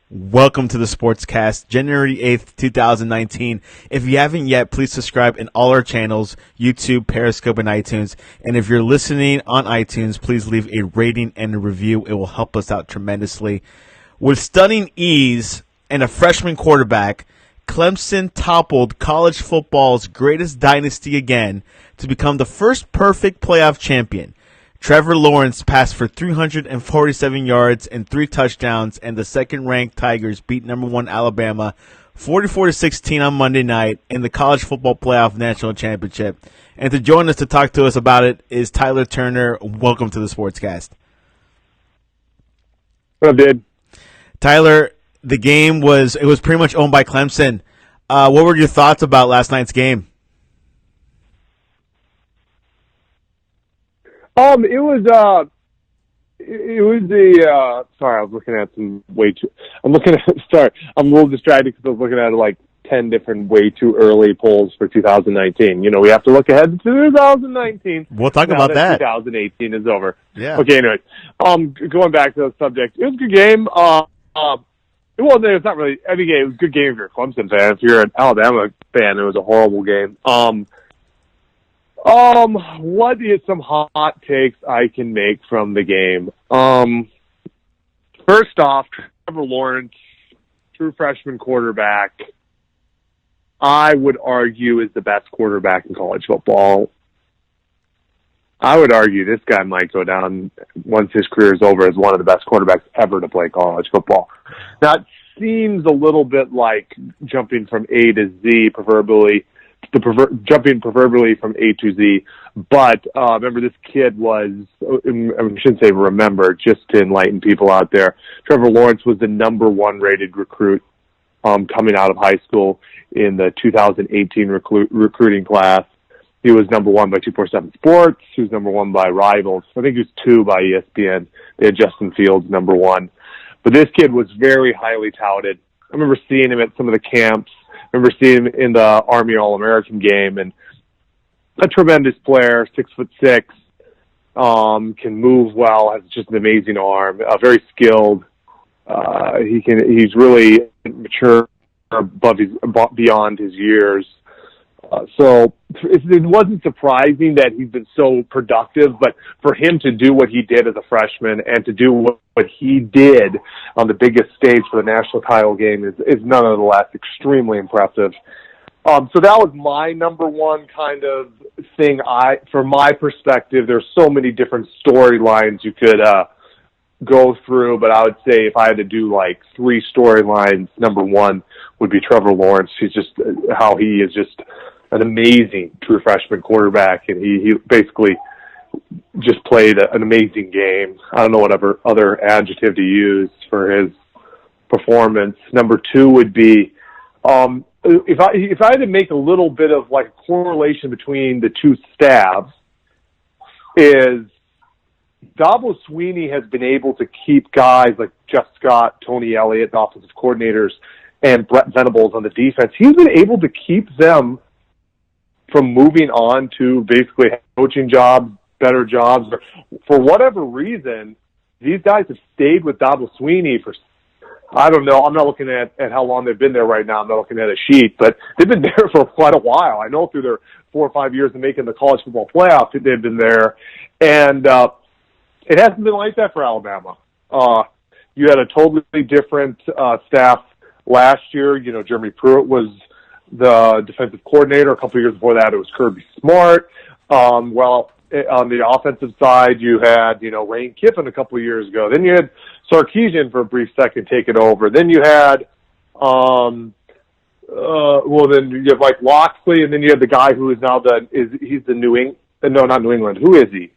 Welcome to the Sportscast, January 8th, 2019. If you haven't yet, please subscribe in all our channels, YouTube, Periscope, and iTunes. And if you're listening on iTunes, please leave a rating and a review. It will help us out tremendously. With stunning ease and a freshman quarterback, Clemson toppled college football's greatest dynasty again to become the first perfect playoff champion. Trevor Lawrence passed for 347 yards and 3 touchdowns, and the second-ranked Tigers beat number 1 Alabama 44-16 on Monday night in the College Football Playoff National Championship. And to join us to talk to us about it is Tyler Turner. Welcome to the Sportscast. What up, dude? Tyler, the game was pretty much owned by Clemson. What were your thoughts about last night's game? It was sorry, I was looking at some I'm a little distracted because I was looking at like 10 different way too early polls for 2019. You know, we have to look ahead to 2019. We'll talk about that. 2018 is over. Yeah. Okay, anyways. Going back to the subject, it was a good game. It's not really, I mean, it was a good game if you're a Clemson fan. If you're an Alabama fan, it was a horrible game. What is some hot takes I can make from the game? First off, Trevor Lawrence, true freshman quarterback, I would argue is the best quarterback in college football. I would argue this guy might go down once his career is over as one of the best quarterbacks ever to play college football. Now, it seems a little bit like jumping from A to Z, jumping proverbially from A to Z, but remember, this kid was, I shouldn't say remember, just to enlighten people out there, Trevor Lawrence was the number 1 rated recruit coming out of high school in the 2018 recruiting class. He was number 1 by 247 Sports. He was number 1 by Rivals. I think he was 2 by ESPN. They had Justin Fields number 1. But this kid was very highly touted. I remember seeing him at some of the camps. I remember seeing him in the Army All-American game, and a tremendous player, 6'6", can move well, has just an amazing arm, very skilled. He's really mature beyond his years. So it wasn't surprising that he's been so productive, but for him to do what he did as a freshman and to do what he did on the biggest stage for the national title game is nonetheless extremely impressive. So that was my number 1 kind of thing. From my perspective, there's so many different storylines you could go through, but I would say if I had to do like 3 storylines, number 1 would be Trevor Lawrence. He's just how he is just an amazing true freshman quarterback, and he basically just played an amazing game. I don't know whatever other adjective to use for his performance. Number 2 would be if I had to make a little bit of like a correlation between the two staffs, is Dabo Swinney has been able to keep guys like Jeff Scott, Tony Elliott, the offensive coordinators, and Brett Venables on the defense. He's been able to keep them from moving on to basically coaching jobs, better jobs. For whatever reason, these guys have stayed with Dabo Swinney for, I don't know, I'm not looking at how long they've been there right now. I'm not looking at a sheet, but they've been there for quite a while. I know through their 4 or 5 years of making the college football playoff that they've been there. And it hasn't been like that for Alabama. You had a totally different staff last year. You know, Jeremy Pruitt was the defensive coordinator. A couple of years before that, it was Kirby Smart. On the offensive side, you had, Lane Kiffin a couple of years ago. Then you had Sarkisian for a brief second take it over. Then you had, then you have like Loxley, and then you have the guy who is now he's the not New England. Who is he?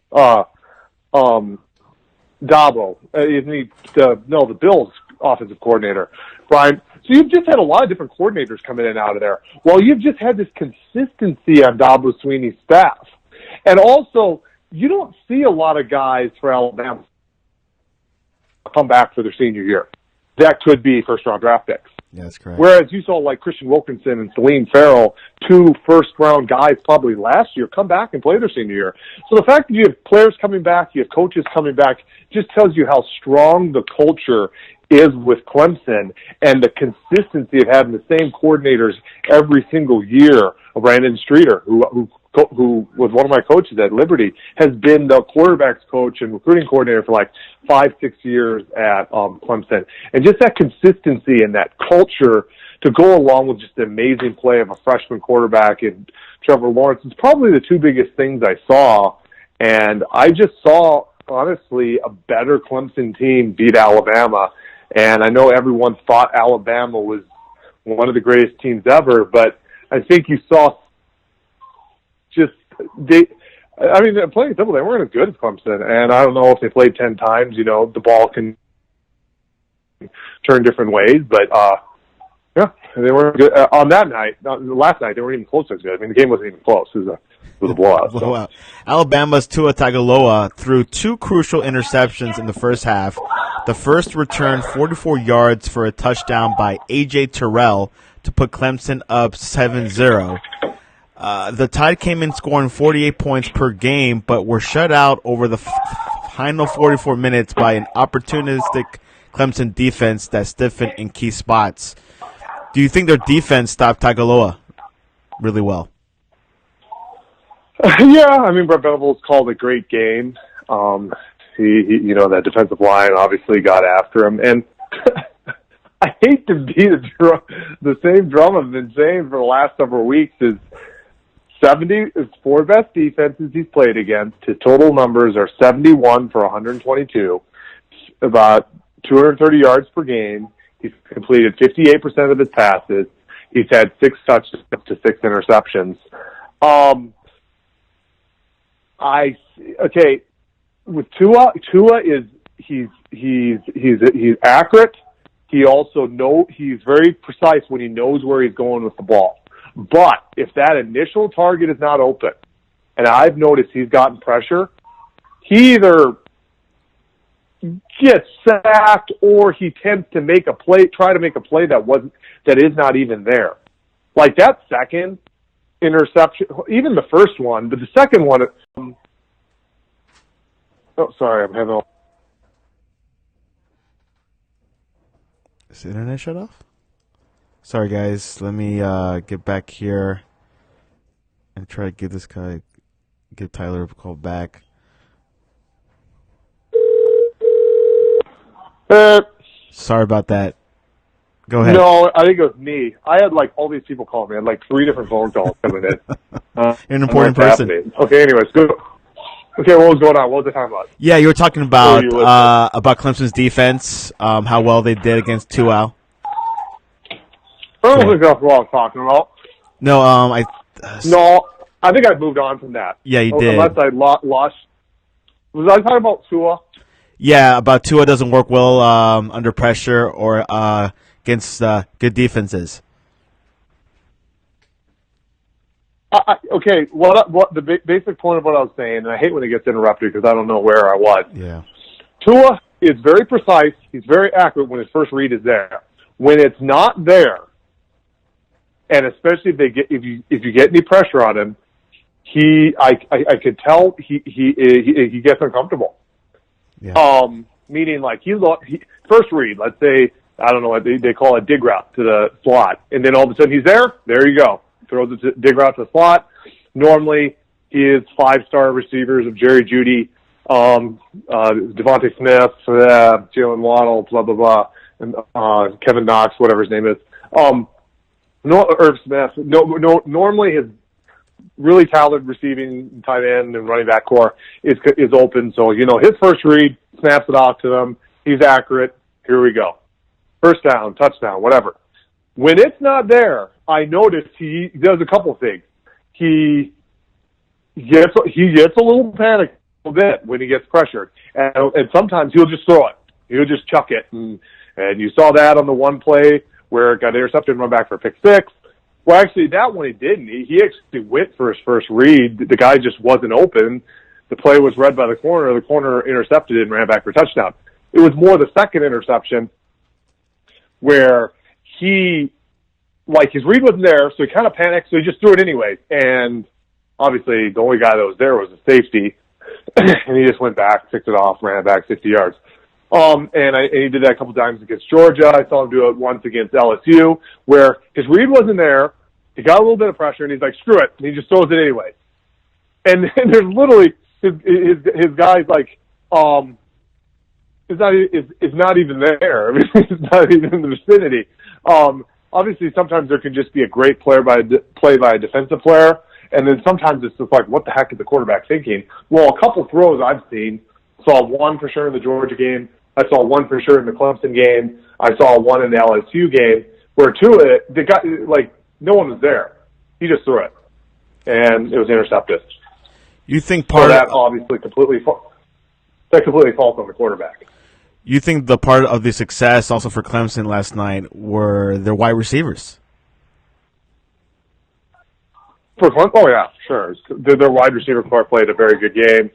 Dabo. Isn't he the Bills offensive coordinator? Brian. So you've just had a lot of different coordinators come in and out of there. Well, you've just had this consistency on Dabo Swinney's staff. And also, you don't see a lot of guys for Alabama come back for their senior year. That could be first-round draft picks. Yeah, that's correct. Whereas you saw like Christian Wilkinson and Celine Farrell, 2 first-round guys probably last year, come back and play their senior year. So the fact that you have players coming back, you have coaches coming back, just tells you how strong the culture is with Clemson and the consistency of having the same coordinators every single year. Brandon Streeter, who was one of my coaches at Liberty, has been the quarterbacks coach and recruiting coordinator for like 5-6 years at Clemson. And just that consistency and that culture to go along with just the amazing play of a freshman quarterback and Trevor Lawrence is probably the 2 biggest things I saw. And I just saw, honestly, a better Clemson team beat Alabama. And I know everyone thought Alabama was one of the greatest teams ever, but I think you saw playing simple, they weren't as good as Clemson, and I don't know if they played 10 times. You know, the ball can turn different ways, but yeah, they weren't good on that night. Last night, they weren't even close as good. I mean, the game wasn't even close. It was a blowout. So. Alabama's Tua Tagovailoa threw 2 crucial interceptions in the first half. The first returned 44 yards for a touchdown by A.J. Terrell to put Clemson up 7-0. The Tide came in scoring 48 points per game, but were shut out over the final 44 minutes by an opportunistic Clemson defense that stiffened in key spots. Do you think their defense stopped Tagovailoa really well? Yeah, I mean, Brett Venables called a great game. He that defensive line obviously got after him, and I hate to be the same drum I've been saying for the last several weeks is 4 best defenses he's played against. His total numbers are 71 for 122, about 230 yards per game. He's completed 58% of his passes. He's had 6 touchdowns to 6 interceptions. With Tua is he's accurate. He also he's very precise when he knows where he's going with the ball. But if that initial target is not open, and I've noticed he's gotten pressure, he either gets sacked or he tends to try to make a play that is not even there. Like that second interception, even the first one, but the second one. Sorry, I'm having. Is the internet shut off? Sorry, guys. Let me get back here and try to give Tyler a call back. Sorry about that. Go ahead. No, I think it was me. I had like all these people call me. I had like 3 different phone calls coming in. You're an important person. Happening. Okay, anyways, good. Okay, what was going on? What was the time about? Yeah, you were talking about Clemson's defense, how well they did against Tua. I don't think that's what I was talking about. No, I think I moved on from that. Yeah, you did. Unless I lost. Was I talking about Tua? Yeah, about Tua doesn't work well under pressure or against good defenses. Okay, what the basic point of what I was saying, and I hate when it gets interrupted because I don't know where I was. Yeah. Tua is very precise. He's very accurate when his first read is there. When it's not there, and especially if you get any pressure on him, I could tell he gets uncomfortable. Yeah. Meaning like first read, let's say, I don't know what they call a dig route to the slot, and then all of a sudden he's there. There you go. Throws a dig route to the slot. Normally, his 5-star receivers of Jerry Jeudy, Devontae Smith, Jalen Waddle, blah blah blah, and Kevin Knox, whatever his name is. Irv Smith. Normally his really talented receiving tight end and running back core is open. So his first read, snaps it off to them. He's accurate. Here we go. First down, touchdown, whatever. When it's not there, I noticed he does a couple things. He gets a little panicked a bit when he gets pressured, and sometimes he'll just throw it. He'll just chuck it, and you saw that on the one play where it got intercepted and run back for a pick 6. Well, actually, that one he didn't. He actually went for his first read. The guy just wasn't open. The play was read by the corner. The corner intercepted it and ran back for a touchdown. It was more the second interception where he, like, his read wasn't there, so he kind of panicked, so he just threw it anyway. And obviously, the only guy that was there was a safety, and he just went back, picked it off, ran it back 60 yards. And he did that a couple times against Georgia. I saw him do it once against LSU, where his read wasn't there. He got a little bit of pressure, and he's like, screw it, and he just throws it anyway. And there's literally his guy's like, is not even there. I mean, it's not even in the vicinity. Obviously, sometimes there can just be a great play by a defensive player, and then sometimes it's just like, what the heck is the quarterback thinking? Well, a couple throws I've seen, saw one for sure in the Georgia game. I saw one for sure in the Clemson game. I saw one in the LSU game where they got, like, no one was there. He just threw it, and it was intercepted. You think that obviously completely falls on the quarterback. You think the part of the success also for Clemson last night were their wide receivers? For Clemson? Oh, yeah, sure. Their wide receiver core played a very good game.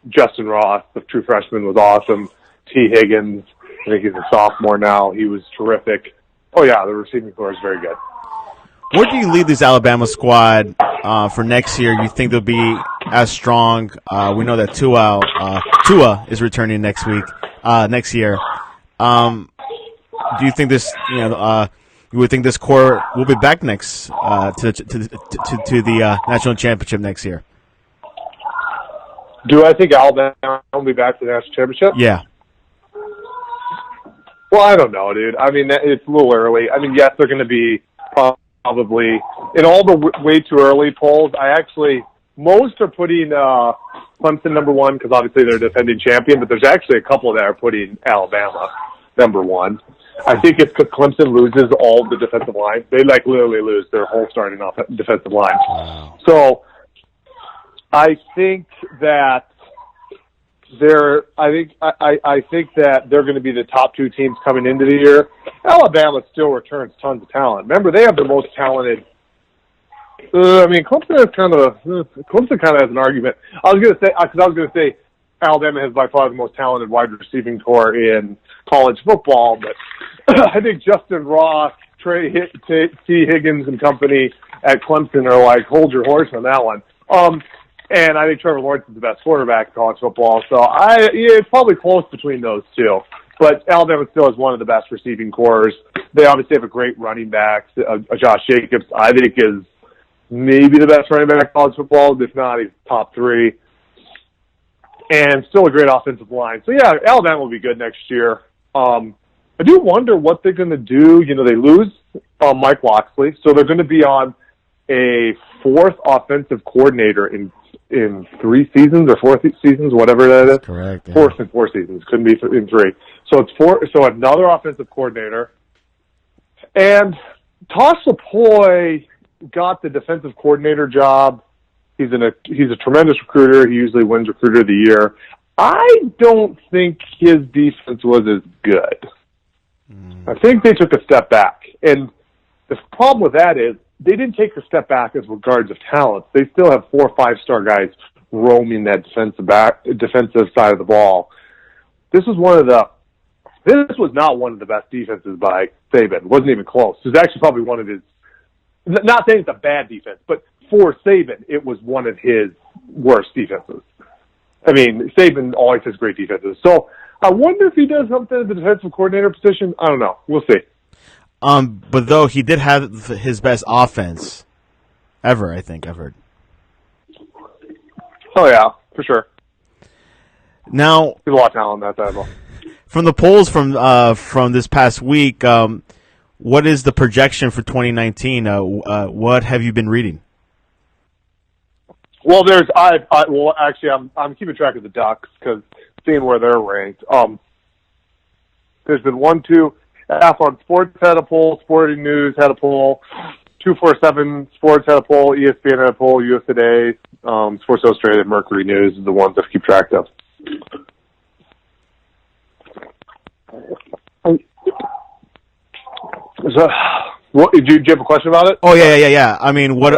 Justin Ross, the true freshman, was awesome. T. Higgins, I think he's a sophomore now. He was terrific. Oh, yeah, the receiving core is very good. Where do you leave this Alabama squad for next year? You think they'll be as strong? We know that Tua is returning next year. Do you think this? You would think this core will be back next to the national championship next year? Do I think Alabama will be back to the national championship? Yeah. Well, I don't know, dude. I mean, it's a little early. I mean, yes, they're going to be probably in all the way too early polls. Most are putting Clemson number one because obviously they're defending champion, but there's actually a couple that are putting Alabama number one. I think it's because Clemson loses all the defensive line. They literally lose their whole starting off defensive line. Wow. So I think that I think that they're going to be the top two teams coming into the year. Alabama still returns tons of talent. Remember, they have the most talented. Clemson kind of has an argument. I was going to say Alabama has by far the most talented wide receiving core in college football, but I think Justin Ross, T. Higgins, and company at Clemson are like, hold your horse on that one. And I think Trevor Lawrence is the best quarterback in college football. So it's probably close between those two. But Alabama still has one of the best receiving cores. They obviously have a great running back. Josh Jacobs, I think, is maybe the best running back in college football. If not, he's top three. And still a great offensive line. So, yeah, Alabama will be good next year. I do wonder what they're going to do. They lose Mike Locksley, so they're going to be on a fourth offensive coordinator in 3 seasons or 4 seasons, whatever that is. Correct. Yeah. Fourth in 4 seasons. Couldn't be in 3. So it's 4. So another offensive coordinator. And Tosh Lapoy got the defensive coordinator job. He's a tremendous recruiter. He usually wins Recruiter of the Year. I don't think his defense was as good. I think they took a step back. And the problem with that is they didn't take a step back as regards of talent. They still have 4 or 5-star guys roaming that defensive side of the ball. This was not one of the best defenses by Saban. It wasn't even close. It was actually probably one of his, not saying it's a bad defense, but for Saban, it was one of his worst defenses. I mean, Saban always has great defenses. So I wonder if he does something at the defensive coordinator position. I don't know. We'll see. But though he did have his best offense ever, I think I've heard. Oh yeah, for sure. Now, there's a lot of talent on that side of the ball. From the polls from this past week, what is the projection for 2019? What have you been reading? Well, I'm keeping track of the Ducks because seeing where they're ranked. There's been 1, 2. Athlon Sports had a poll. Sporting News had a poll. 247 Sports had a poll. ESPN had a poll. US Today, Sports Illustrated, Mercury News are the ones I keep track of. So, did you have a question about it? Oh yeah. I mean, what?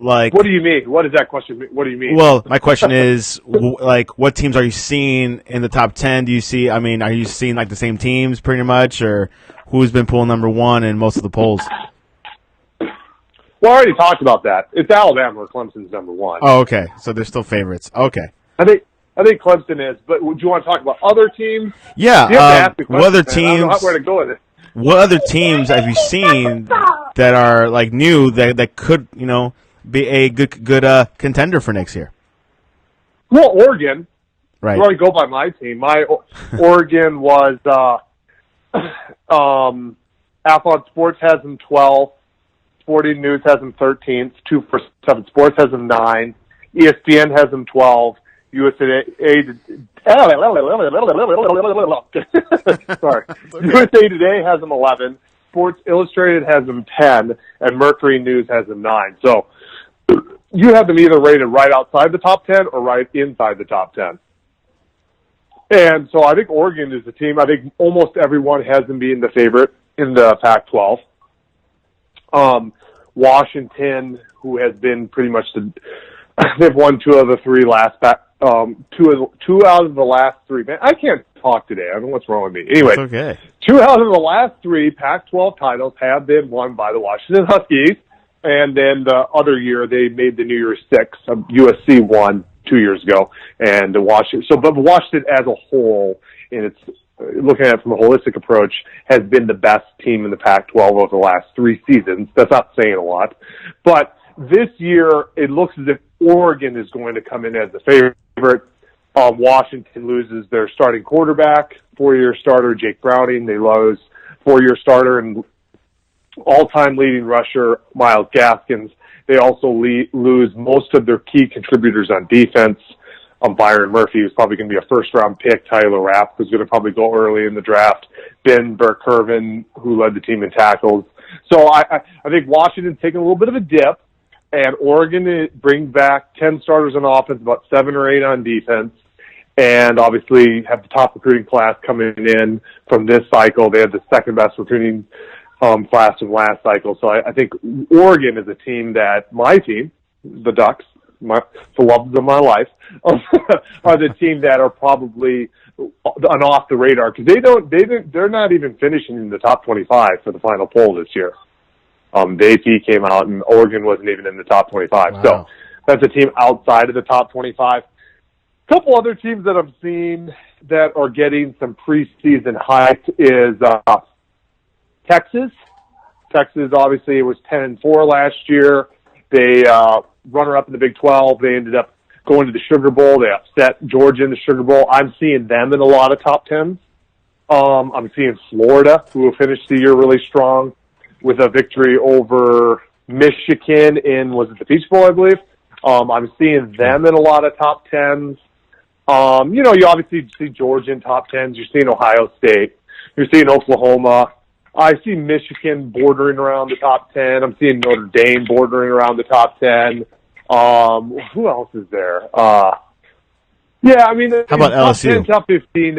like, what do you mean? What does that question mean? What do you mean? well, my question is, like, what teams are you seeing in the top 10? Do you see, I mean, are you seeing, like, the same teams pretty much, or who's been pulling number one in most of the polls? Well, I already talked about that. It's Alabama or Clemson's number one. Oh, okay. So they're still favorites. Okay. I think Clemson is, but do you want to talk about other teams? Yeah. You have to ask the What other question, man. I don't know teams? where to go with it. What other teams have you seen that are like new that could be a good contender for next year? Well, Oregon. Right. You already go by my team. My Oregon was Athlon Sports has them 12th. Sporting News has them 13th. 247 Sports has them 9. ESPN has them 12. USA Today has them 11. Sports Illustrated has them 10, and Mercury News has them 9. So you have them either rated right outside the top 10 or right inside the top 10. And so I think Oregon is the team. I think almost everyone has them being the favorite in the Pac-12. Washington, who has been pretty much they've won two out of the last three. Man, I can't talk today. I don't know what's wrong with me. Anyway, That's okay. 2 out of the last 3 Pac-12 titles have been won by the Washington Huskies, and then the other year they made the New Year's Six. USC won 2 years ago, and Washington. So, but Washington as a whole, in its looking at it from a holistic approach, has been the best team in the Pac-12 over the last 3 seasons. That's not saying a lot, but this year it looks as if Oregon is going to come in as the favorite. Washington loses their starting quarterback, 4-year starter Jake Browning. They lose 4-year starter and all-time leading rusher Myles Gaskins. They also lose most of their key contributors on defense. Byron Murphy, who's probably going to be a first-round pick. Tyler Rapp, who's going to probably go early in the draft. Ben Burke-Kirven, who led the team in tackles. So I think Washington's taking a little bit of a dip, and Oregon brings back 10 starters on offense, about 7 or 8 on defense, and obviously have the top recruiting class coming in from this cycle. They had the second-best recruiting class from last cycle. So I think Oregon is a team that my team, the Ducks, the love of my life, are the team that are probably an off the radar because they're not even finishing in the top 25 for the final poll this year. The AP came out and Oregon wasn't even in the top 25. Wow. So that's a team outside of the top 25. A couple other teams that I've seen that are getting some preseason hype is Texas. Texas obviously was 10-4 last year. They runner-up in the Big 12. They ended up going to the Sugar Bowl. They upset Georgia in the Sugar Bowl. I'm seeing them in a lot of top 10s. I'm seeing Florida, who will finish the year really strong with a victory over Michigan in, was it the Peach Bowl, I believe? I'm seeing them in a lot of top 10s. You obviously see Georgia in top 10s. You're seeing Ohio State. You're seeing Oklahoma. I see Michigan bordering around the top 10. I'm seeing Notre Dame bordering around the top 10. Who else is there? Yeah, I mean, how about top LSU? 10, top 15.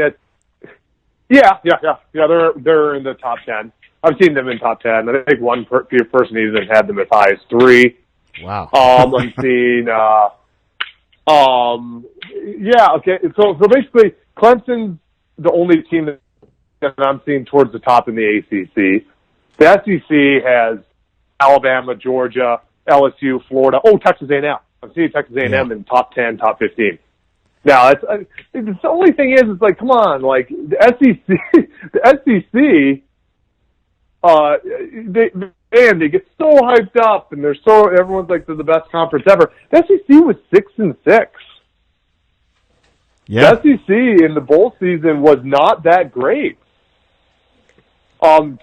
Yeah. They're in the top 10. I've seen them in top 10. I think one person even had them as high as 3. Wow. I'm seeing. Yeah. Okay. So basically, Clemson's the only team that I'm seeing towards the top in the ACC. The SEC has Alabama, Georgia, LSU, Florida. Oh, Texas A&M. I'm seeing Texas A&M in top 10, top 15. Now, the only thing is, it's like, come on, like the SEC, they get so hyped up, and everyone's like they're the best conference ever. The SEC was 6-6. Yeah. The SEC in the bowl season was not that great.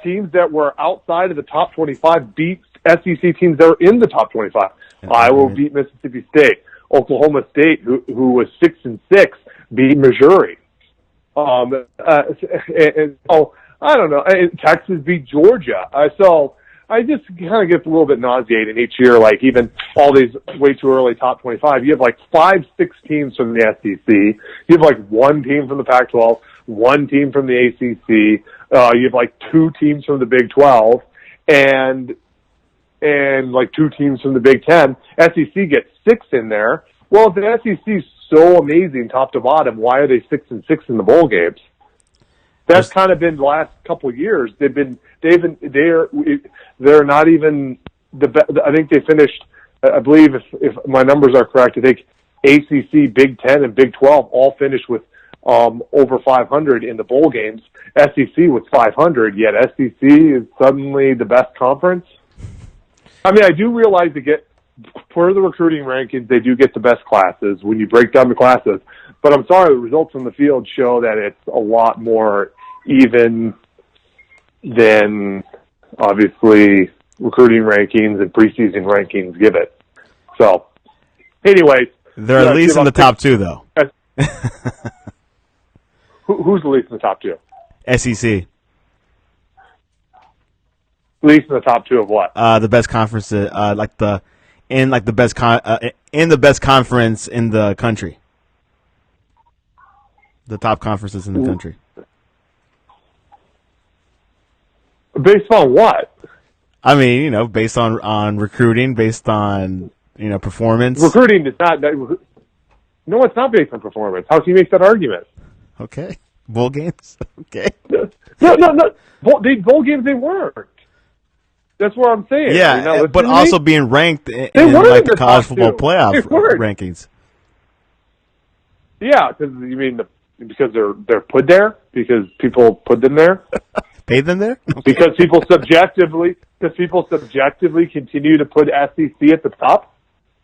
Teams that were outside of the top 25 beat SEC teams that were in the top 25. Iowa beat Mississippi State. Oklahoma State, who was 6-6, beat Missouri. I don't know. Texas beat Georgia. So I just kind of get a little bit nauseating each year. Like even all these way too early top 25, you have like 5-6 teams from the SEC. You have like 1 team from the Pac-12, 1 team from the ACC. You have like 2 teams from the Big 12, and and like 2 teams from the Big Ten. SEC gets 6 in there. Well, if the SEC's so amazing top to bottom, why are they 6-6 in the bowl games? That's kind of been the last couple of years. They're not even I think they finished. I believe if my numbers are correct, I think ACC, Big Ten, and Big 12 all finished with over 500 in the bowl games. SEC with 500, yet SEC is suddenly the best conference. I mean, I do realize for the recruiting rankings, they do get the best classes when you break down the classes. But I'm sorry, the results on the field show that it's a lot more even than, obviously, recruiting rankings and preseason rankings give it. So, anyways. They're at least in the top 2, though. Who's the least in the top 2? SEC. Least in the top 2 of what? The best conference, in the best conference in the country. The top conferences in the country. Based on what? I mean, based on recruiting, based on performance. Recruiting is not. No, it's not based on performance. How can you make that argument? Okay, bowl games. Okay. No. Bowl games they weren't. That's what I'm saying. Yeah, but also being ranked in the college football playoff rankings. Yeah, because they're put there because people put them there. Paid them there? Okay. Because people subjectively continue to put SEC at the top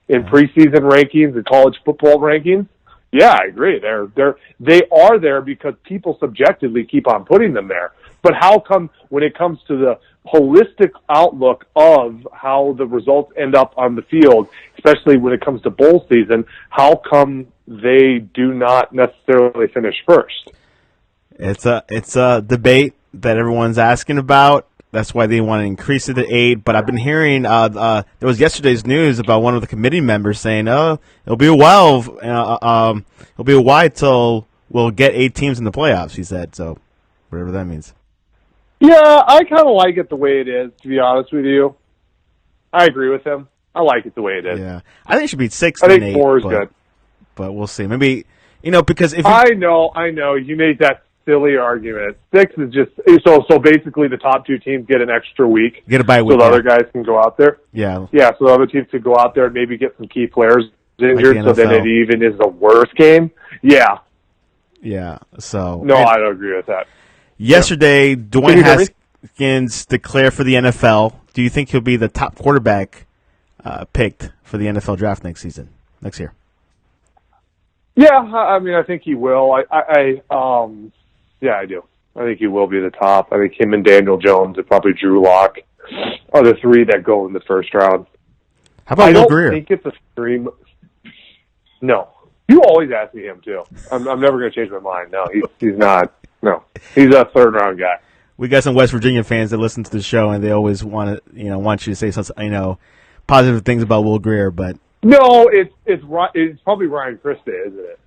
in preseason rankings and college football rankings. Yeah, I agree. They are there because people subjectively keep on putting them there. But how come when it comes to the holistic outlook of how the results end up on the field, especially when it comes to bowl season, how come they do not necessarily finish first? It's a debate that everyone's asking about. That's why they want to increase it to 8. But I've been hearing there was yesterday's news about one of the committee members saying, "Oh, it'll be a while. It'll be a while till we'll get 8 teams in the playoffs." He said, so whatever that means. Yeah, I kind of like it the way it is. To be honest with you, I agree with him. I like it the way it is. Yeah, I think it should be 6. I think 8, 4 is good, but we'll see. Maybe because if I know you made that silly argument. 6 is just so basically the top 2 teams get an extra week. Get a bye week, so the other guys can go out there. Yeah. So the other teams can go out there and maybe get some key players injured, so then it even is a worse game. Yeah. Yeah. So no, I don't agree with that. Yesterday, Dwayne Haskins declared for the NFL. Do you think he'll be the top quarterback picked for the NFL draft next year? Yeah, I mean, I think he will. I do. I think he will be the top. I think him and Daniel Jones and probably Drew Lock are the 3 that go in the first round. How about Will Grier? I don't think it's a stream. No. You always ask me him, too. I'm never going to change my mind. No, he's not. No. He's a third-round guy. We got some West Virginia fans that listen to the show, and they always want you to say some, positive things about Will Grier, but no, it's probably Ryan Christie, isn't it?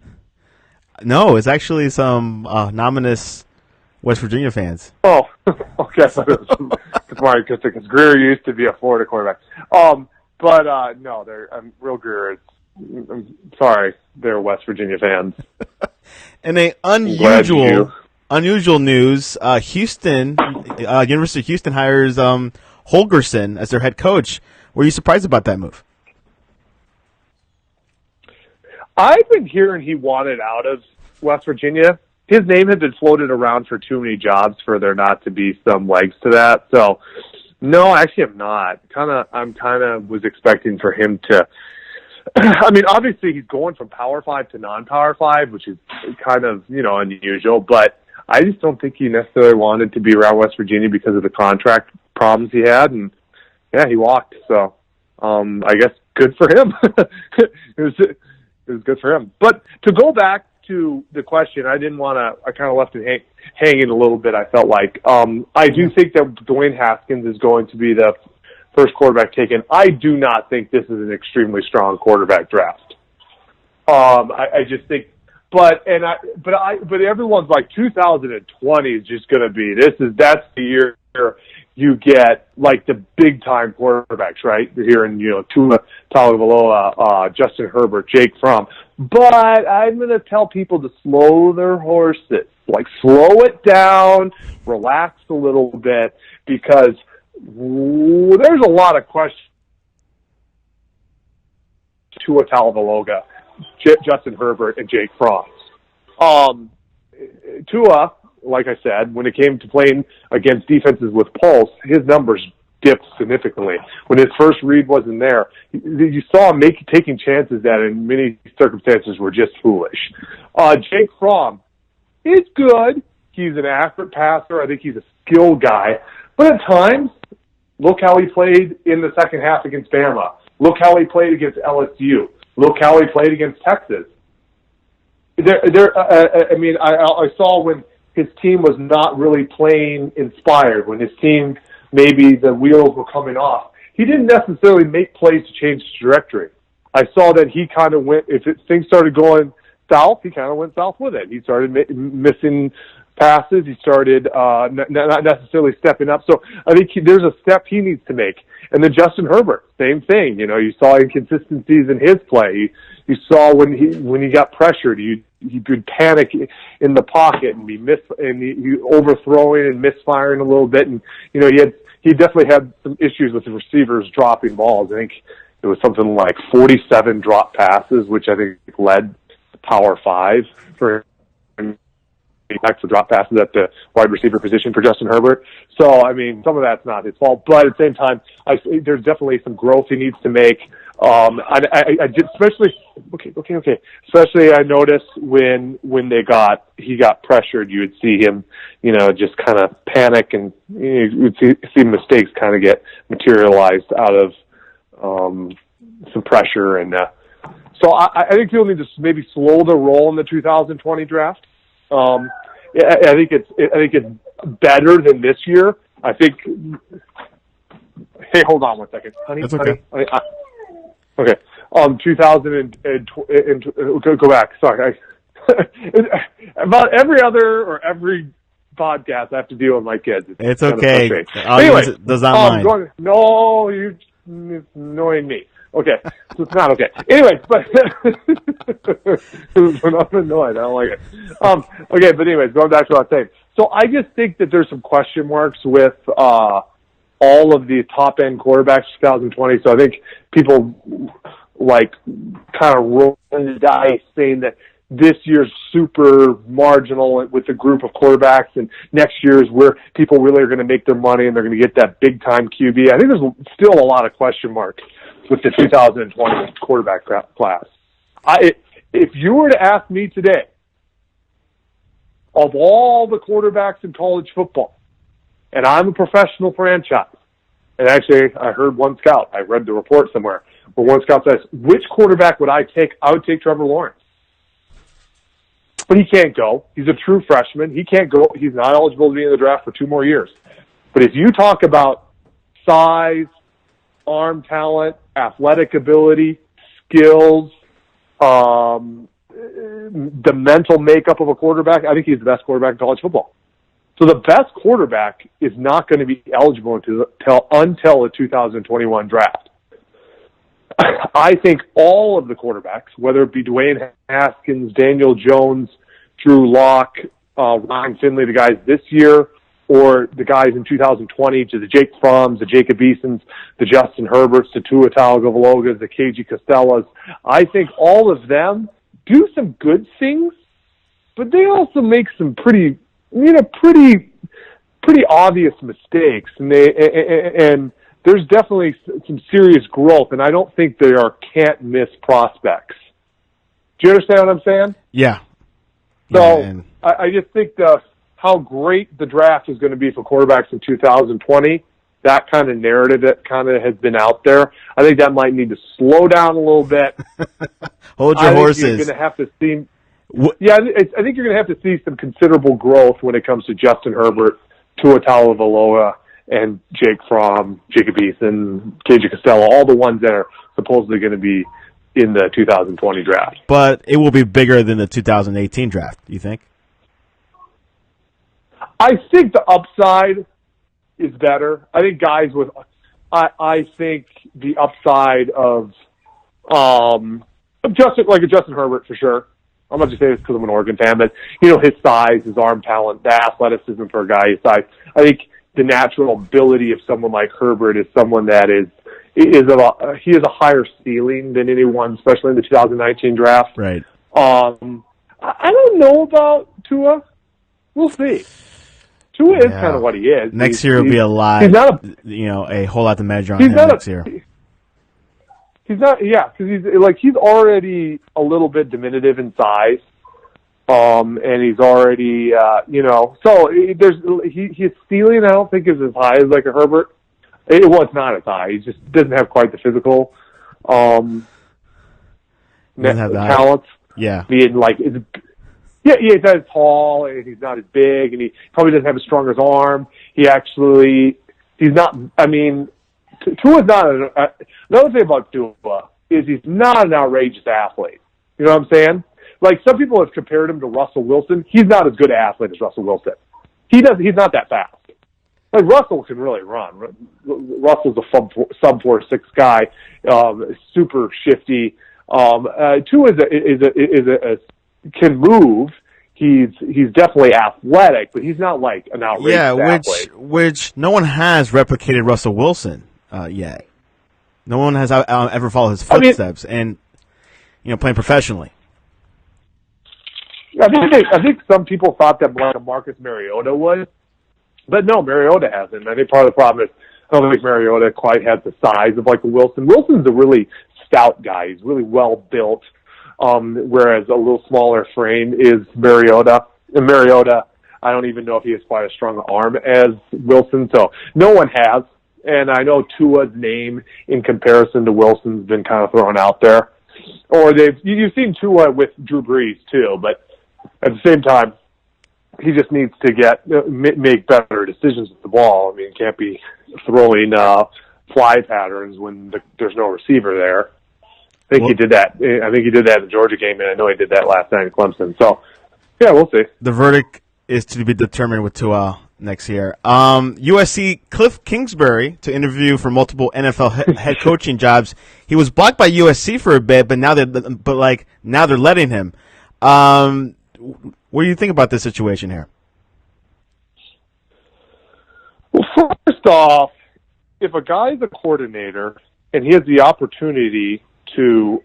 No, it's actually some nominous West Virginia fans. Oh, okay. It's Ryan Christie because Grier used to be a Florida quarterback. But no, Real Grier. I'm sorry, they're West Virginia fans. And a unusual news: Houston, University of Houston hires Holgerson as their head coach. Were you surprised about that move? I've been hearing he wanted out of West Virginia. His name had been floated around for too many jobs for there not to be some legs to that. So, no, actually, I'm not. I'm was expecting for him to. I mean, obviously, he's going from Power 5 to non-Power 5, which is kind of unusual. But I just don't think he necessarily wanted to be around West Virginia because of the contract problems he had, and yeah, he walked. So, I guess good for him. It was good for him. But to go back to the question, I kind of left it hanging a little bit, I felt like. I do think that Dwayne Haskins is going to be the first quarterback taken. I do not think this is an extremely strong quarterback draft. I just think, but everyone's like 2020 is just going to be, that's the year you get like the big time quarterbacks, right? You're hearing, Tua Tagovailoa, Justin Herbert, Jake Fromm. But I'm going to tell people to slow their horses, like slow it down, relax a little bit, because there's a lot of questions. Tua Tagovailoa, Justin Herbert, and Jake Fromm. Tua, like I said, when it came to playing against defenses with pulse, his numbers dipped significantly. When his first read wasn't there, you saw him taking chances that in many circumstances were just foolish. Jake Fromm is good. He's an accurate passer. I think he's a skilled guy. But at times, look how he played in the second half against Bama. Look how he played against LSU. Look how he played against Texas. I saw when his team was not really playing inspired, when his team, maybe the wheels were coming off. He didn't necessarily make plays to change the trajectory. I saw that he kind of went, things started going south, he kind of went south with it. He started missing passes. He started not necessarily stepping up. So I think there's a step he needs to make. And then Justin Herbert, same thing. You saw inconsistencies in his play. You saw when he got pressured, he could panic in the pocket and he overthrowing and misfiring a little bit. And he definitely had some issues with the receivers dropping balls. I think it was something like 47 drop passes, which I think led to Power 5 for back for drop passes at the wide receiver position for Justin Herbert. So, some of that's not his fault, but at the same time, there's definitely some growth he needs to make. I did, especially I noticed when he got pressured, you would see him, just kind of panic, and you would see mistakes kind of get materialized out of some pressure. And so I think he'll need to maybe slow the roll in the 2020 draft. I think it's better than this year. I think. Hey, hold on 1 second, honey. That's okay. Honey, okay. 2000 go back. Sorry. About every other or every podcast I have to deal with my kids. It's okay. Anyway, does not mind. No, you're annoying me. Okay, so it's not okay. Anyway, but when I'm annoyed, I don't like it. Okay, but anyways, going back to what I was saying. So I just think that there's some question marks with all of the top end quarterbacks 2020. So I think people kind of rolling the dice saying that this year's super marginal with the group of quarterbacks, and next year's where people really are going to make their money and they're going to get that big time QB. I think there's still a lot of question marks with the 2020 quarterback class. If you were to ask me today, of all the quarterbacks in college football, and I'm a professional franchise, and actually I heard one scout, I read the report somewhere, where one scout says, which quarterback would I take? I would take Trevor Lawrence. But he can't go. He's a true freshman. He can't go. He's not eligible to be in the draft for 2 more years. But if you talk about size, arm talent, athletic ability, skills, the mental makeup of a quarterback, I think he's the best quarterback in college football. So the best quarterback is not going to be eligible until the 2021 draft. I think all of the quarterbacks, whether it be Dwayne Haskins, Daniel Jones, Drew Lock, Ryan Finley, the guys this year, or the guys in 2020, to the Jake Fromms, the Jacob Easons, the Justin Herberts, the Tua Tagovailoas, the KG Costellas, I think all of them do some good things, but they also make some pretty obvious mistakes, and there's definitely some serious growth, and I don't think they are can't-miss prospects. Do you understand what I'm saying? Yeah. So I just think how great the draft is going to be for quarterbacks in 2020, that kind of narrative that kind of has been out there, I think that might need to slow down a little bit. Hold your horses. You're going to have to see. Yeah, I think you're going to have to see some considerable growth when it comes to Justin Herbert, Tua Tagovailoa, and Jake Fromm, Jacob Eason, KJ Costello, all the ones that are supposedly going to be in the 2020 draft. But it will be bigger than the 2018 draft, do you think? I think the upside is better. I think guys with, I think the upside of Justin Herbert for sure. I'm not just saying this because I'm an Oregon fan, but his size, his arm talent, the athleticism for a guy his size. I think the natural ability of someone like Herbert is someone that he has a higher ceiling than anyone, especially in the 2019 draft. Right. I don't know about Tua. We'll see. Tua is kind of what he is. Next year will be a lot. He's not a whole lot to measure on him next year. He's not, because he's already a little bit diminutive in size, and he's already, so his ceiling I don't think is as high as like a Herbert. It's not as high. He just doesn't have quite the physical talents. Yeah, being he's not as tall and he's not as big, and he probably doesn't have as strong as arm. He's not. I mean. Tua's not another thing about Tua is he's not an outrageous athlete. You know what I'm saying? Like some people have compared him to Russell Wilson. He's not as good an athlete as Russell Wilson. He's not that fast. Like Russell can really run. Russell's a sub 4.6 guy, super shifty. Tua can move. He's definitely athletic, but he's not like an outrageous athlete. Which no one has replicated Russell Wilson yet. No one has ever followed his footsteps, and playing professionally. I think some people thought that like Marcus Mariota would, but no, Mariota hasn't. I think part of the problem is I don't think Mariota quite has the size of like a Wilson. Wilson's a really stout guy. He's really well built, whereas a little smaller frame is Mariota. And Mariota, I don't even know if he has quite a strong arm as Wilson. So no one has. And I know Tua's name in comparison to Wilson's been kind of thrown out there. Or you've seen Tua with Drew Brees too, but at the same time, he just needs to make better decisions with the ball. I mean, he can't be throwing fly patterns when there's no receiver there. I think he did that. I think he did that in the Georgia game, and I know he did that last night in Clemson. So, yeah, we'll see. The verdict is to be determined with Tua next year. USC Cliff Kingsbury to interview for multiple NFL head coaching jobs. He was blocked by USC for a bit, but now they're letting him. What do you think about this situation here? Well, first off, if a guy is a coordinator and he has the opportunity to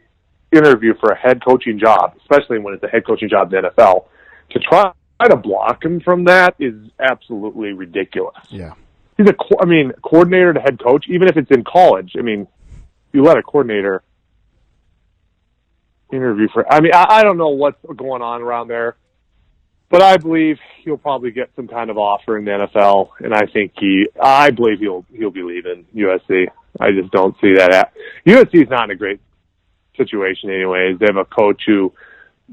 interview for a head coaching job, especially when it's a head coaching job in the NFL, to try to block him from that is absolutely ridiculous. Yeah. He's coordinator to head coach, even if it's in college. I mean, you let a coordinator interview for, I don't know what's going on around there, but I believe he'll probably get some kind of offer in the NFL, and I believe he'll be leaving USC. I just don't see that. USC is not in a great situation anyways. They have a coach who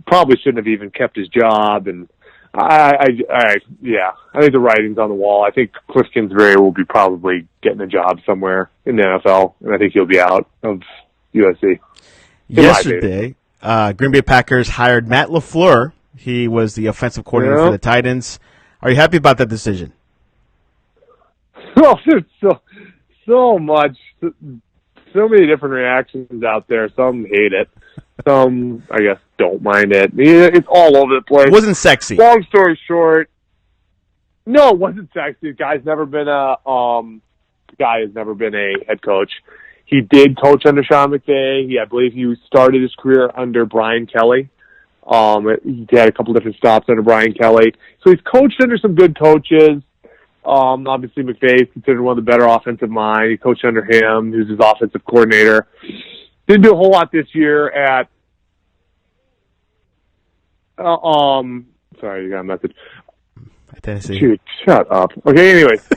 probably shouldn't have even kept his job, and I think the writing's on the wall. I think Cliff Kingsbury will be probably getting a job somewhere in the NFL, and I think he'll be out of USC. Yesterday, Green Bay Packers hired Matt LaFleur. He was the offensive coordinator for the Titans. Are you happy about that decision? Oh, there's so much, so many different reactions out there. Some hate it. Some, I guess, don't mind it. It's all over the place. It wasn't sexy. Long story short, no, it wasn't sexy. The guy has never been a head coach. He did coach under Sean McVay. I believe he started his career under Brian Kelly. He had a couple different stops under Brian Kelly. So he's coached under some good coaches. Obviously, McVay is considered one of the better offensive minds. He coached under him. He was his offensive coordinator. Didn't do a whole lot this year at sorry, you got a message. Tennessee. Shoot, shut up. Okay, anyways.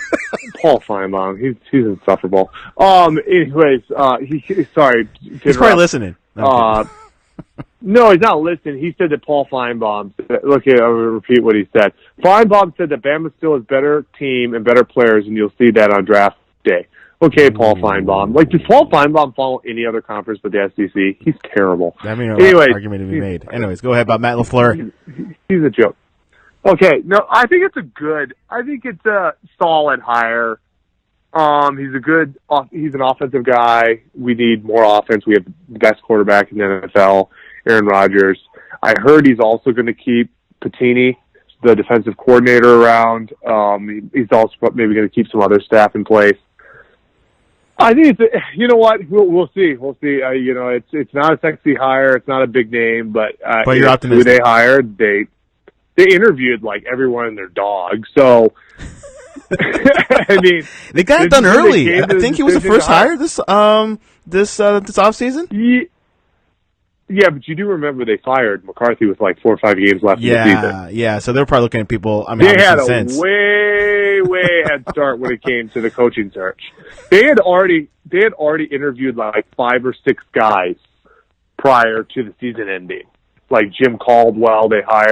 Paul Feinbaum, he's insufferable. Anyways, sorry. He's probably listening. No, he's not listening. He said that Paul Feinbaum, I'll repeat what he said. Feinbaum said that Bama still has better team and better players, and you'll see that on draft day. Okay, Paul Feinbaum. Does Paul Feinbaum follow any other conference but the SEC? He's terrible. I mean, anyways, argument to be made. Anyways, go ahead about Matt LaFleur. He's a joke. Okay, no, I think it's a solid hire. He's an offensive guy. We need more offense. We have the best quarterback in the NFL, Aaron Rodgers. I heard he's also going to keep Patini, the defensive coordinator, around. He's also maybe going to keep some other staff in place. I think you know what? We'll see. We'll see. It's not a sexy hire. It's not a big name, but you're optimistic. Who they hired, they interviewed like everyone and their dog. So, I mean, they got it done early. I think he was the first hire this offseason. Yeah, but you do remember they fired McCarthy with like 4 or 5 games left in the season. Yeah. So they're probably looking at people. I mean, they had a way head start when it came to the coaching search. They had already interviewed like 5 or 6 guys prior to the season ending. Like Jim Caldwell, What am I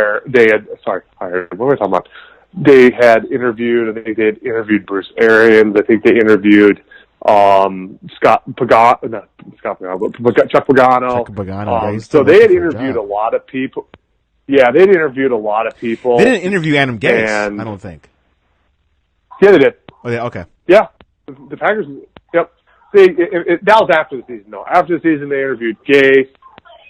talking about? They had interviewed. I think they had interviewed Bruce Arians. I think they interviewed Chuck Pagano. Chuck Pagano. So they had interviewed a lot of people. Yeah, they had interviewed a lot of people. They didn't interview Adam Gase, I don't think. Yeah, they did. Oh, yeah, okay. Yeah, the Packers. Yep. That was after the season, though. After the season, they interviewed Gase.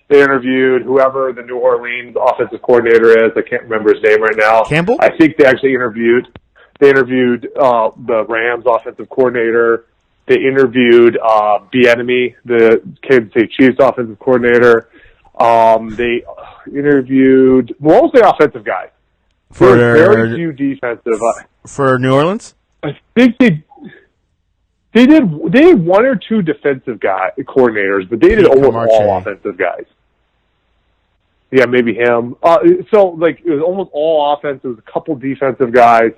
They interviewed whoever the New Orleans offensive coordinator is. I can't remember his name right now. Campbell? I think they actually interviewed. They interviewed the Rams offensive coordinator. They interviewed Bieniemy, the Kansas City Chiefs offensive coordinator. They interviewed mostly offensive guys. For very few defensive. For New Orleans? I think they did 1 or 2 defensive coordinators, but they did almost all offensive guys. Yeah, maybe him. So like it was almost all offense. It was a couple defensive guys,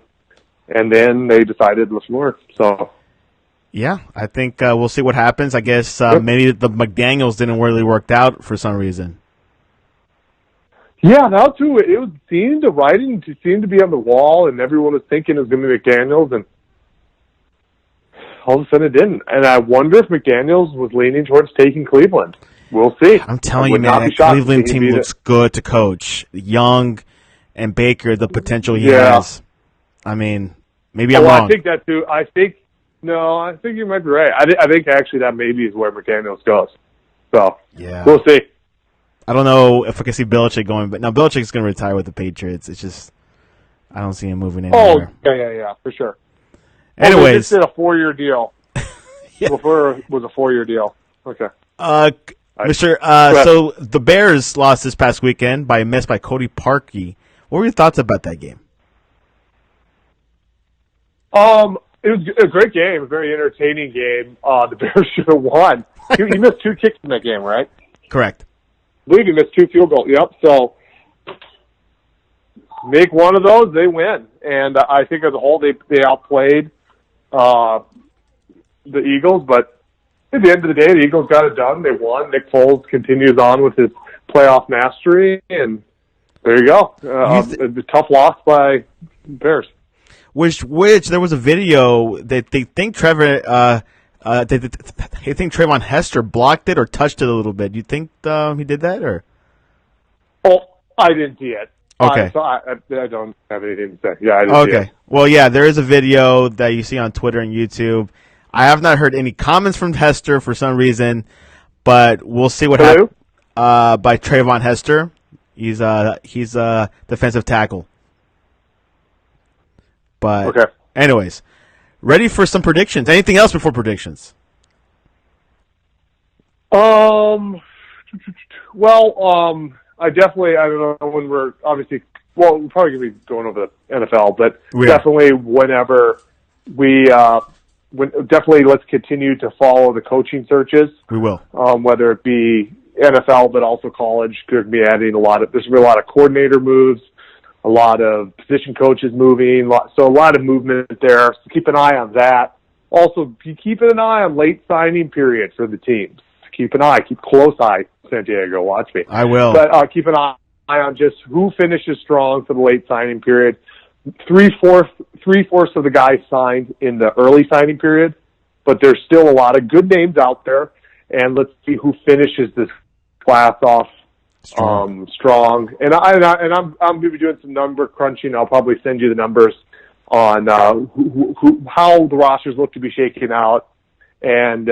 and then they decided LaFleur. So. Yeah, I think we'll see what happens. I guess maybe the McDaniels didn't really work out for some reason. Yeah, now too. The writing seemed to be on the wall, and everyone was thinking it was going to be McDaniels, and all of a sudden it didn't. And I wonder if McDaniels was leaning towards taking Cleveland. We'll see. I'm telling you, man, that Cleveland team looks good to coach. Young and Baker, the potential he has. I mean, maybe I'm wrong. I think that too. I think you might be right. I think actually that maybe is where McDaniels goes. So, we'll see. I don't know if I can see Belichick going, but now Belichick's going to retire with the Patriots. It's just, I don't see him moving anywhere. Oh, yeah, for sure. Anyways. They just did a 4-year deal. Before it was a 4-year deal. Okay. So the Bears lost this past weekend by a miss by Cody Parkey. What were your thoughts about that game? It was a great game, a very entertaining game. The Bears should have won. He missed 2 kicks in that game, right? Correct. I believe he missed 2 field goals. Yep. So make one of those, they win. And I think as a whole, they outplayed the Eagles. But at the end of the day, the Eagles got it done. They won. Nick Foles continues on with his playoff mastery, and there you go. A tough loss by Bears. Which there was a video that they think Trayvon Hester blocked it or touched it a little bit. You think he did that, or? Oh, I didn't see it. Okay. So I don't have anything to say. Yeah, I didn't see it. Well, yeah, there is a video that you see on Twitter and YouTube. I have not heard any comments from Hester for some reason, but we'll see what happens. By Trayvon Hester. He's a defensive tackle. But anyways, ready for some predictions. Anything else before predictions? I don't know when we're obviously, we're probably going to be going over the NFL, but definitely whenever definitely let's continue to follow the coaching searches. We will. Whether it be NFL, but also college. Could be adding there's going to be a lot of coordinator moves, a lot of position coaches moving, so a lot of movement there. So keep an eye on that. Also, keep an eye on late signing period for the teams. Keep close eye, Santiago. Watch me. I will. But keep an eye on just who finishes strong for the late signing period. Three-fourths of the guys signed in the early signing period, but there's still a lot of good names out there, and let's see who finishes this class off strong. And I'm going to be doing some number crunching. I'll probably send you the numbers on how the rosters look to be shaking out. And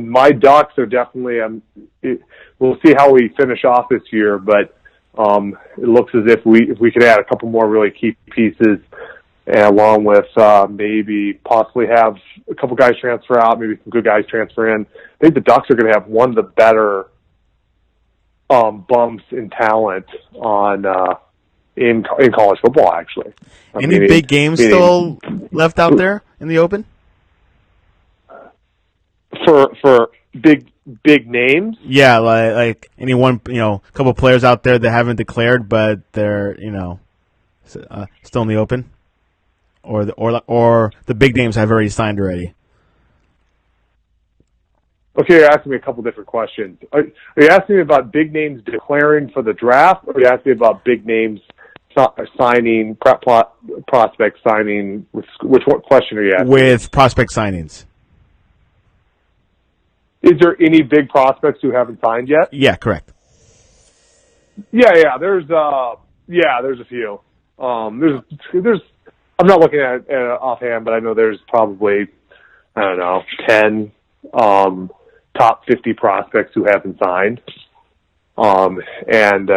my Ducks are definitely. We'll see how we finish off this year, but it looks as if we could add a couple more really key pieces, along with maybe possibly have a couple guys transfer out, maybe some good guys transfer in. I think the Ducks are going to have one of the better bumps in talent in college football. Actually, any big games still left out there in the open? For big names? Yeah, like any one, couple players out there that haven't declared, but they're, still in the open, or the big names have already signed already. Okay, you're asking me a couple different questions. Are you asking me about big names declaring for the draft, or are you asking me about big names signing, prospect signing? Which question are you asking? With prospect signings. Is there any big prospects who haven't signed yet? Yeah, correct. Yeah. There's a few. There's. I'm not looking at it offhand, but I know there's probably 10 top 50 prospects who haven't signed. And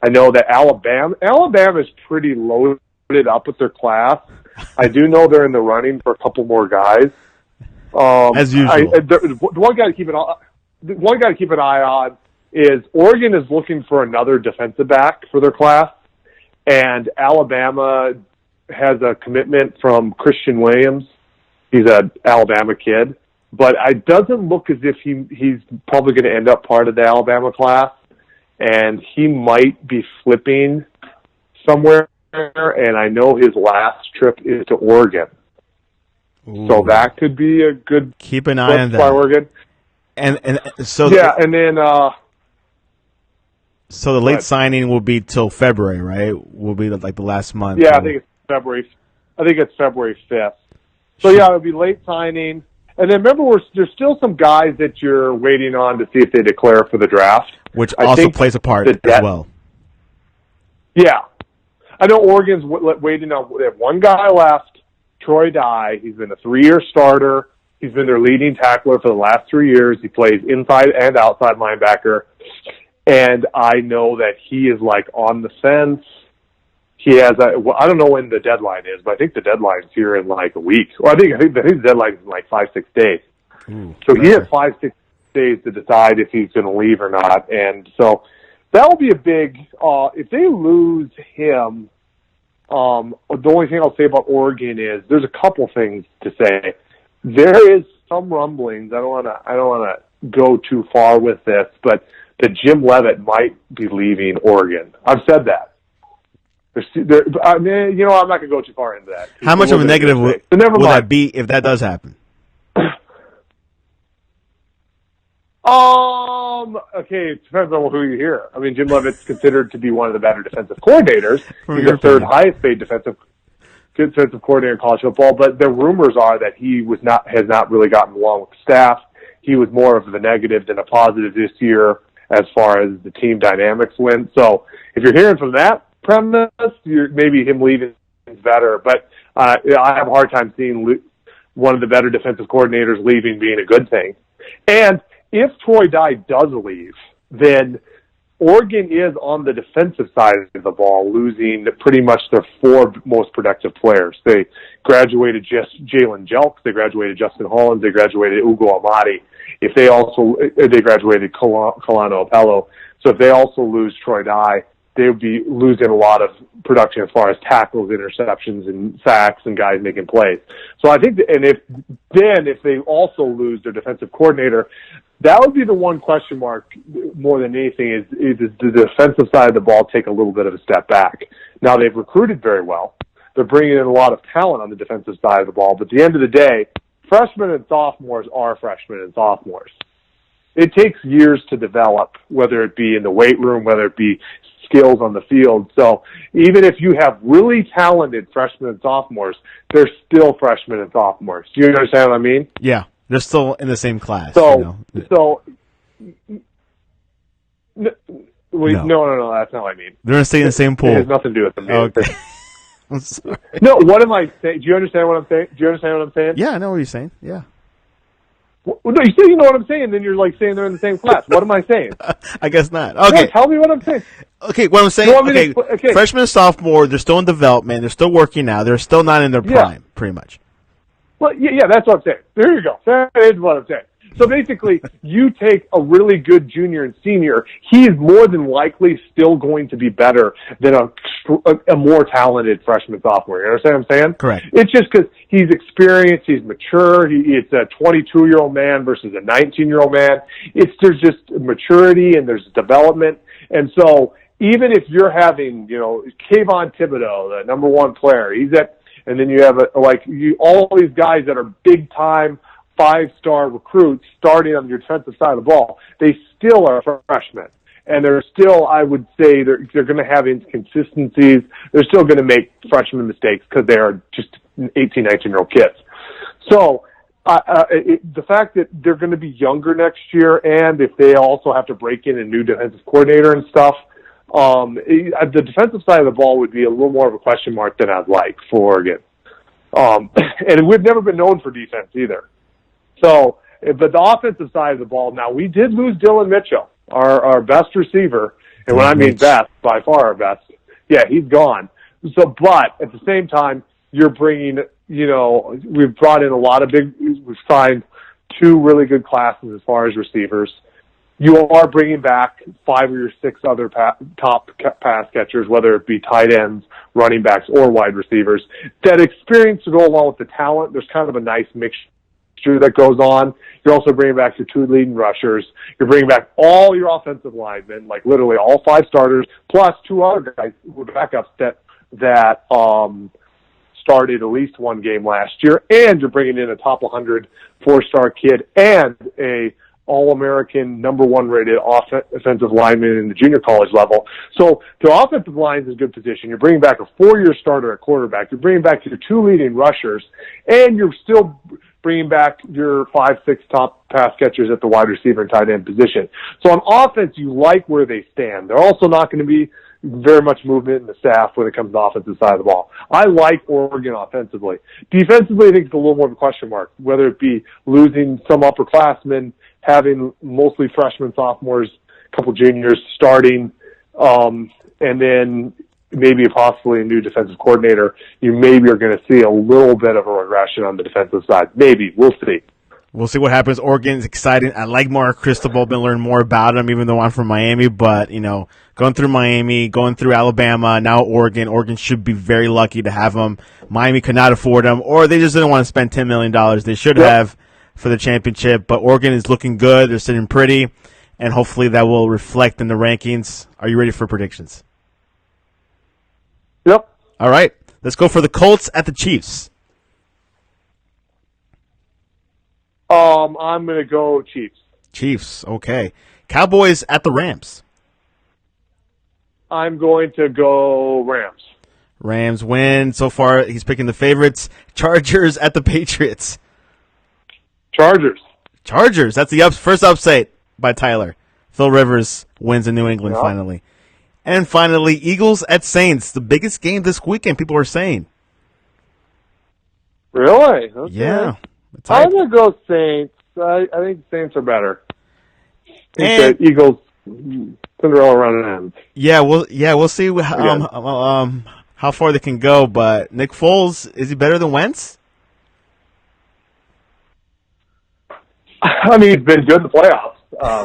I know that Alabama is pretty loaded up with their class. I do know they're in the running for a couple more guys. As usual. The one guy to keep an eye on is Oregon is looking for another defensive back for their class, and Alabama has a commitment from Christian Williams. He's an Alabama kid, but it doesn't look as if he's probably going to end up part of the Alabama class, and he might be flipping somewhere, and I know his last trip is to Oregon. Ooh. So that could be a good keep an eye on that. Oregon. And so and then so the late signing will be till February, right? Will be like the last month. Yeah, I think it's February. I think it's February 5th. So yeah, it'll be late signing. And then remember, there's still some guys that you're waiting on to see if they declare for the draft, which also plays a part as well. Yeah, I know Oregon's waiting on. They have one guy left. Troy Dye. He's been a 3-year starter. He's been their leading tackler for the last 3 years. He plays inside and outside linebacker. And I know that he is on the fence. He has I don't know when the deadline is, but I think the deadline's here in a week. Well, I think the deadline is in 5-6 days. So he has 5-6 days to decide if he's going to leave or not. And so that will be a big, if they lose him, the only thing I'll say about Oregon is there's a couple things to say. There is some rumblings. I don't want to go too far with this, but that Jim Leavitt might be leaving Oregon. I've said that. I'm not going to go too far into that. How much of a negative will that be if that does happen? Okay, it depends on who you hear. I mean, Jim Leavitt's considered to be one of the better defensive coordinators. He's the third highest paid defensive coordinator in college football, but the rumors are that he has not really gotten along with the staff. He was more of the negative than a positive this year as far as the team dynamics went. So if you're hearing from that premise, maybe him leaving is better. But I have a hard time seeing one of the better defensive coordinators leaving being a good thing. And if Troy Dye does leave, then Oregon is on the defensive side of the ball, losing pretty much their 4 most productive players. They graduated Jalen Jelks, they graduated Justin Hollins, they graduated Ugo Amadi. If they graduated Colano Apello. So if they also lose Troy Dye, they would be losing a lot of production as far as tackles, interceptions, and sacks, and guys making plays. So I think, if they also lose their defensive coordinator, that would be the one question mark more than anything is the defensive side of the ball take a little bit of a step back. Now, they've recruited very well. They're bringing in a lot of talent on the defensive side of the ball, but at the end of the day, freshmen and sophomores are freshmen and sophomores. It takes years to develop, whether it be in the weight room, whether it be skills on the field. So even if you have really talented freshmen and sophomores, they're still freshmen and sophomores. Do you understand what I mean? Yeah. They're still in the same class. No, that's not what I mean. They're staying in the same pool. It has nothing to do with them. Okay. I'm sorry. No, what am I saying? Do you understand what I'm saying? Yeah, I know what you're saying. Yeah. Well, no, you say you know what I'm saying, then you're like saying they're in the same class. What am I saying? I guess not. No, Okay. tell me what I'm saying. Okay, what I'm saying, You want me to okay. freshman and sophomore, they're still in development. They're still working now. They're still not in their prime, pretty much. Well, yeah, that's what I'm saying. There you go. That is what I'm saying. So basically, you take a really good junior and senior, he's more than likely still going to be better than a more talented freshman sophomore. You understand what I'm saying? Correct. It's just because he's experienced, he's mature. It's a 22-year-old man versus a 19-year-old man. There's just maturity and there's development. And so even if you're having, Kayvon Thibodeau, the number one player, and then you have all these guys that are big time 5-star recruits starting on your defensive side of the ball, they still are freshmen. And they're still, I would say, they're going to have inconsistencies. They're still going to make freshman mistakes because they are just 18, 19-year-old kids. So the fact that they're going to be younger next year, and if they also have to break in a new defensive coordinator and stuff, the defensive side of the ball would be a little more of a question mark than I'd like for Oregon. And we've never been known for defense either. So, but the offensive side of the ball, now we did lose Dylan Mitchell, our best receiver. And when I mean best, by far our best. Yeah, he's gone. So, but at the same time, you're bringing, we've brought in we've signed 2 really good classes as far as receivers. You are bringing back 5 or 6 other top pass catchers, whether it be tight ends, running backs, or wide receivers. That experience to go along with the talent, there's kind of a nice mixture that goes on. You're also bringing back your 2 leading rushers. You're bringing back all your offensive linemen, like literally all 5 starters, plus 2 other guys with backups that started at least 1 game last year. And you're bringing in a top 100 4-star kid and a All-American, number 1 rated offensive lineman in the junior college level. So the offensive line is in good position. You're bringing back a 4-year starter at quarterback. You're bringing back your 2 leading rushers, and you're still bringing back your 5, 6 top pass catchers at the wide receiver and tight end position. So on offense, you like where they stand. They're also not going to be very much movement in the staff when it comes to the offensive side of the ball. I like Oregon offensively. Defensively, I think it's a little more of a question mark, whether it be losing some upperclassmen, having mostly freshmen, sophomores, a couple juniors starting, and then maybe possibly a new defensive coordinator, you maybe are going to see a little bit of a regression on the defensive side. Maybe. We'll see. We'll see what happens. Oregon's exciting. I like Mark Cristobal. Been learning more about him, even though I'm from Miami. But, going through Miami, going through Alabama, now Oregon. Oregon should be very lucky to have him. Miami could not afford him, or they just didn't want to spend $10 million. They should have for the championship. But Oregon is looking good. They're sitting pretty, and hopefully that will reflect in the rankings. Are you ready for predictions? Yep. All right. Let's go for the Colts at the Chiefs. I'm going to go Chiefs. Chiefs, okay. Cowboys at the Rams. I'm going to go Rams. Rams win. So far, he's picking the favorites. Chargers at the Patriots. Chargers. That's the first upset by Tyler. Phil Rivers wins in New England finally. And finally, Eagles at Saints. The biggest game this weekend, people are saying. Really? Okay. Yeah. I'm going to go Saints. I think Saints are better. I think the Eagles Cinderella run ends. Yeah, we'll see how far they can go. But Nick Foles, is he better than Wentz? I mean, he's been good in the playoffs.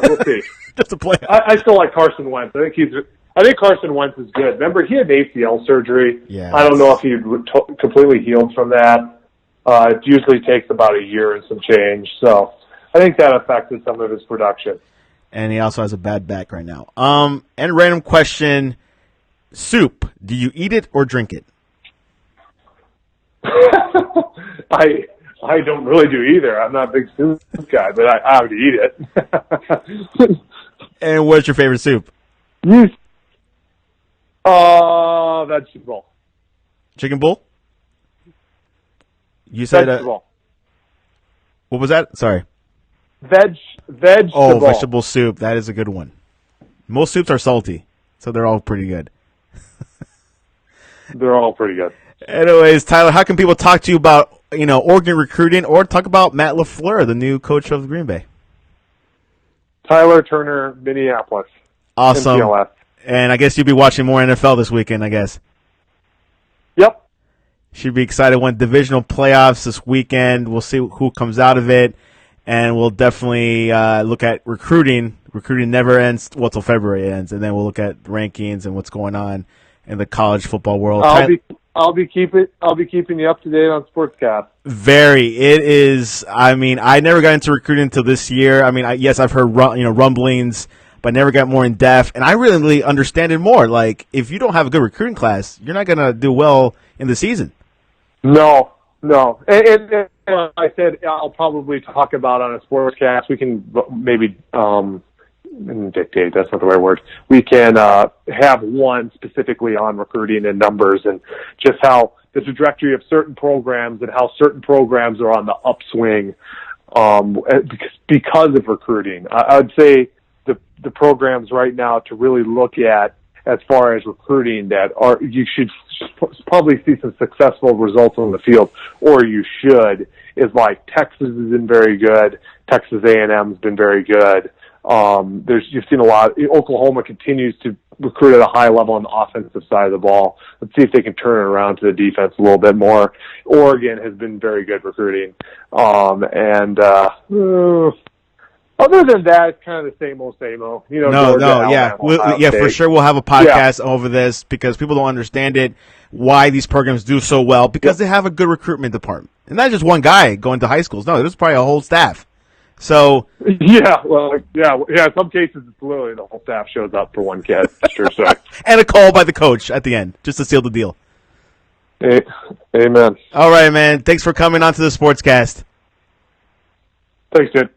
We'll see. Just a playoff. I still like Carson Wentz. I think Carson Wentz is good. Remember, he had ACL surgery. Yeah. I don't know if he completely healed from that. It usually takes about a year and some change. So I think that affected some of his production. And he also has a bad back right now. And random question, soup, do you eat it or drink it? I don't really do either. I'm not a big soup guy, but I would eat it. And what's your favorite soup? Vegetable. Chicken bowl? You said vegetable. What was that? Sorry. Vegetable. Oh, vegetable soup. That is a good one. Most soups are salty, so they're all pretty good. They're all pretty good. Anyways, Tyler, how can people talk to you about, Oregon recruiting or talk about Matt LaFleur, the new coach of Green Bay? Tyler Turner, Minneapolis. Awesome. MPLS. And I guess you'll be watching more NFL this weekend, I guess. Yep. Should be excited when divisional playoffs this weekend. We'll see who comes out of it. And we'll definitely look at recruiting. Recruiting never ends, well, till February ends. And then we'll look at rankings and what's going on in the college football world. I'll be keeping you up to date on Sportscast. Very. It is. I mean, I never got into recruiting until this year. I mean, yes, I've heard rumblings, but never got more in depth. And I really understand it more. Like, if you don't have a good recruiting class, you're not gonna do well in the season. No. And I said I'll probably talk about on a Sportscast. We can maybe dictate. That's not the right word. We can have one specifically on recruiting and numbers and just how the trajectory of certain programs and how certain programs are on the upswing because of recruiting. I'd say the programs right now to really look at as far as recruiting you should probably see some successful results on the field, or you should, is like Texas has been very good. Texas A&M has been very good. You've seen a lot. Oklahoma continues to recruit at a high level on the offensive side of the ball. Let's see if they can turn it around to the defense a little bit more. Oregon has been very good recruiting. Other than that, it's kind of the same old. For sure we'll have a podcast over this because people don't understand it, why these programs do so well, because they have a good recruitment department. And not just one guy going to high schools. No, there's probably a whole staff. So in some cases it's literally the whole staff shows up for one kid. Sure, so. And a call by the coach at the end, just to seal the deal. Amen. All right, man. Thanks for coming on to the Sportscast. Thanks, dude.